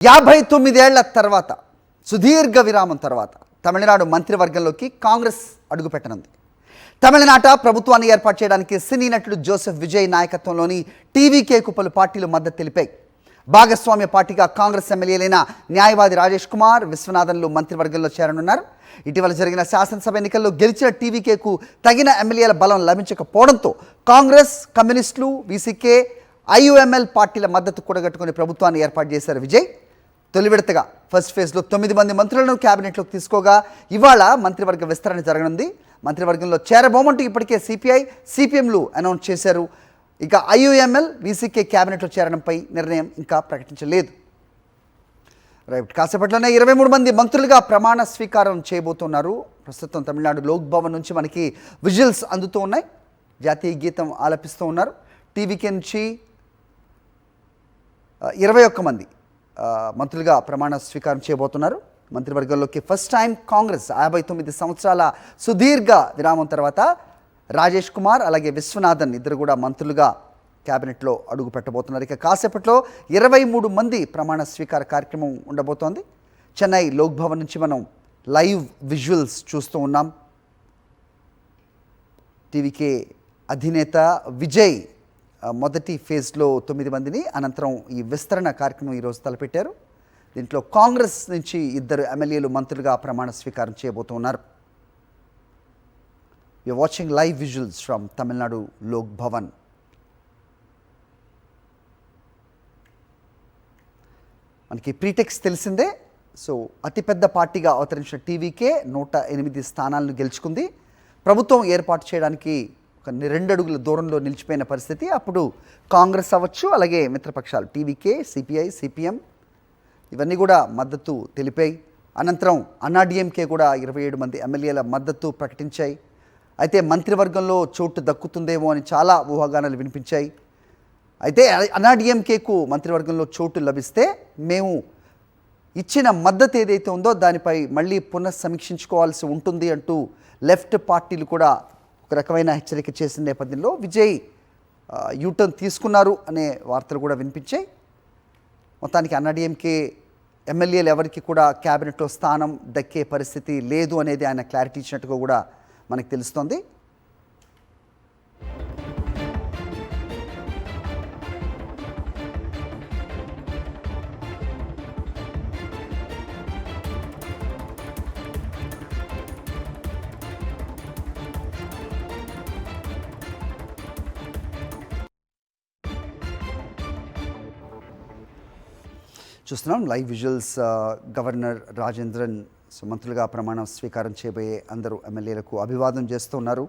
59 ఏళ్ల తర్వాత సుదీర్ఘ విరామం తర్వాత తమిళనాడు మంత్రివర్గంలోకి కాంగ్రెస్ అడుగుపెట్టనుంది. తమిళనాట ప్రభుత్వాన్ని ఏర్పాటు చేయడానికి సినీ నటుడు జోసెఫ్ విజయ్ నాయకత్వంలోని టీవీకేకు పలు పార్టీలు మద్దతు తెలిపాయి. భాగస్వామ్య పార్టీగా కాంగ్రెస్ ఎమ్మెల్యేలైన న్యాయవాది రాజేష్ కుమార్, విశ్వనాథన్లు మంత్రివర్గంలో చేరనున్నారు. ఇటీవల జరిగిన శాసనసభ ఎన్నికల్లో గెలిచిన టీవీకేకు తగిన ఎమ్మెల్యేల బలం లభించకపోవడంతో కాంగ్రెస్, కమ్యూనిస్టులు, వీసీకే, ఐయుఎంఎల్ పార్టీల మద్దతు కూడగట్టుకుని ప్రభుత్వాన్ని ఏర్పాటు చేశారు విజయ్. తొలి విడతగా ఫస్ట్ ఫేజ్లో 9 మంది మంత్రులను క్యాబినెట్లోకి తీసుకోగా ఇవాళ మంత్రివర్గ విస్తరణ జరగనుంది. మంత్రివర్గంలో చేరబోమంటూ ఇప్పటికే సిపిఐ, సిపిఎంలు అనౌన్స్ చేశారు. ఇక ఐయుఎంఎల్, వీసీకే క్యాబినెట్లో చేరడంపై నిర్ణయం ఇంకా ప్రకటించలేదు. రైట్, కాసేపట్లోనే 23 మంది మంత్రులుగా ప్రమాణ స్వీకారం చేయబోతున్నారు. ప్రస్తుతం తమిళనాడు లోక్ భవన్ నుంచి మనకి విజువల్స్ అందుతూ ఉన్నాయి. జాతీయ గీతం ఆలపిస్తూ ఉన్నారు. టీవీకే నుంచి 21 మంది మంత్రులుగా ప్రమాణ స్వీకారం చేయబోతున్నారు. మంత్రివర్గంలోకి ఫస్ట్ టైం కాంగ్రెస్ 59 సంవత్సరాల సుదీర్ఘ విరామం తర్వాత రాజేష్ కుమార్ అలాగే విశ్వనాథన్ ఇద్దరు కూడా మంత్రులుగా క్యాబినెట్లో అడుగు పెట్టబోతున్నారు. ఇక కాసేపట్లో 23 మంది ప్రమాణ స్వీకార కార్యక్రమం ఉండబోతోంది. చెన్నై లోక్ భవన్ నుంచి మనం లైవ్ విజువల్స్ చూస్తూ ఉన్నాం. టీవీకే అధినేత విజయ్ మొదటి ఫేజ్లో 9 మందిని, అనంతరం ఈ విస్తరణ కార్యక్రమం ఈరోజు తలపెట్టారు. దీంట్లో కాంగ్రెస్ నుంచి 2 ఎమ్మెల్యేలు మంత్రులుగా ప్రమాణ స్వీకారం చేయబోతున్నారు. You are watching live visuals from Tamil Nadu Lok Bhavan. మనకి ప్రీటెక్స్ తెలిసిందే. సో అతిపెద్ద పార్టీగా అవతరించిన టీవీకే 108 స్థానాలను గెలుచుకుంది. ప్రభుత్వం ఏర్పాటు చేయడానికి ఒక 2 అడుగుల దూరంలో నిలిచిపోయిన పరిస్థితి. అప్పుడు కాంగ్రెస్ అవ్వచ్చు, అలాగే మిత్రపక్షాలు టీవీకే, సిపిఐ, సిపిఎం ఇవన్నీ కూడా మద్దతు తెలిపాయి. అనంతరం అన్నాడీఎంకే కూడా 27 మంది ఎమ్మెల్యేల మద్దతు ప్రకటించాయి. అయితే మంత్రివర్గంలో చోటు దక్కుతుందేమో అని చాలా ఊహాగానాలు వినిపించాయి. అయితే అన్నాడీఎంకేకు మంత్రివర్గంలో చోటు లభిస్తే మేము ఇచ్చిన మద్దతు ఏదైతే ఉందో దానిపై మళ్ళీ పునఃసమీక్షించుకోవాల్సి ఉంటుంది అంటూ లెఫ్ట్ పార్టీలు కూడా ఒక రకమైన హెచ్చరిక చేసిన నేపథ్యంలో విజయ్ యూటర్న్ తీసుకున్నారు అనే వార్తలు కూడా వినిపించాయి. మొత్తానికి అన్నాడీఎంకే ఎమ్మెల్యేలు ఎవరికి కూడా క్యాబినెట్లో స్థానం దక్కే పరిస్థితి లేదు అనేది ఆయన క్లారిటీ ఇచ్చినట్టుగా కూడా మనకు తెలుస్తోంది. చూస్తున్నాం లైవ్ విజువల్స్. గవర్నర్ రాజేంద్రన్ మంత్రులుగా ప్రమాణ స్వీకారం చేయబోయే అందరూ ఎమ్మెల్యేలకు అభివాదం చేస్తున్నారు.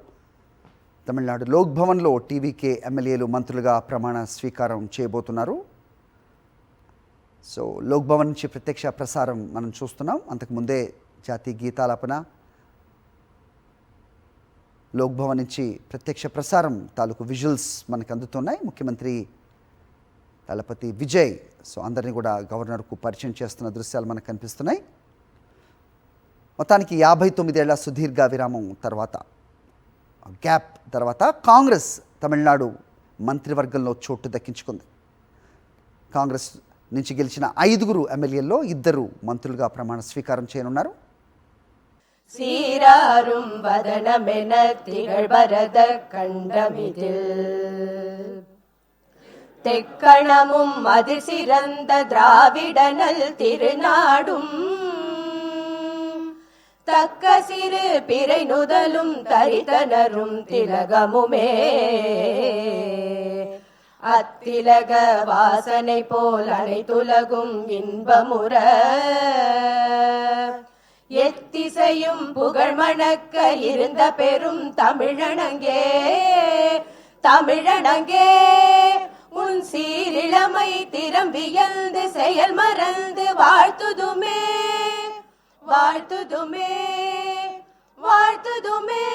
తమిళనాడు లోక్ భవన్లో టీవీకే ఎమ్మెల్యేలు మంత్రులుగా ప్రమాణ స్వీకారం చేయబోతున్నారు. సో లోక్ భవన్ నుంచి ప్రత్యక్ష ప్రసారం మనం చూస్తున్నాం. అంతకుముందే జాతీయ గీతాలాపన, లోక్ భవన్ నుంచి ప్రత్యక్ష ప్రసారం తాలూకు విజువల్స్ మనకు అందుతున్నాయి. ముఖ్యమంత్రి తలపతి విజయ్ సో అందరినీ కూడా గవర్నర్కు పరిచయం చేస్తున్న దృశ్యాలు మనకు కనిపిస్తున్నాయి. మొత్తానికి 59 ఏళ్ల సుదీర్ఘ విరామం తర్వాత, గ్యాప్ తర్వాత కాంగ్రెస్ తమిళనాడు మంత్రివర్గంలో చోటు దక్కించుకుంది. కాంగ్రెస్ నుంచి గెలిచిన 5 ఎమ్మెల్యేల్లో 2 మంత్రులుగా ప్రమాణ స్వీకారం చేయనున్నారు. சீராரும் வதனமென திகழ்வரத கண்டமிதில் தெக்கணமும் அதிர் சிறந்த திராவிடனல் திருநாடும் தக்க சிறு பிறை நுதலும் தரிதனரும் திலகமுமே அத்திலக வாசனை போல் அனைத்துலகும் இன்பமுற எத்திசையும் புகழ் மணக்க இருந்த பெரும் தமிழனங்கே தமிழனங்கே உன் சீரிழமை திறம் வியந்து செயல் மறந்து வாழ்த்துதுமே வாழ்த்துதுமே வாழ்த்துதுமே.